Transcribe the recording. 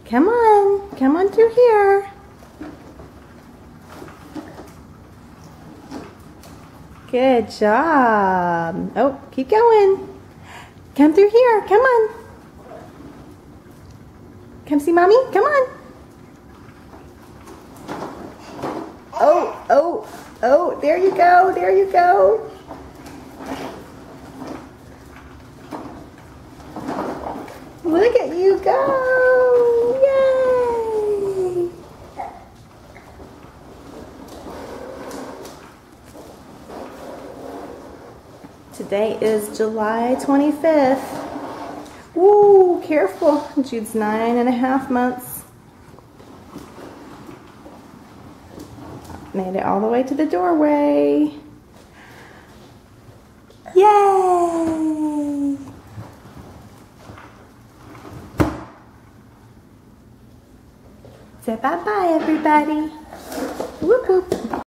Come on through here. Good job. Oh, keep going. Come through here, come on. Come see mommy, come on. Oh, there you go, there you go. Look at you go, yay. Today is July 25th. Woo, careful. Jude's 9.5 months. Made it all the way to the doorway. Yay! Say bye-bye, everybody. Whoop whoop.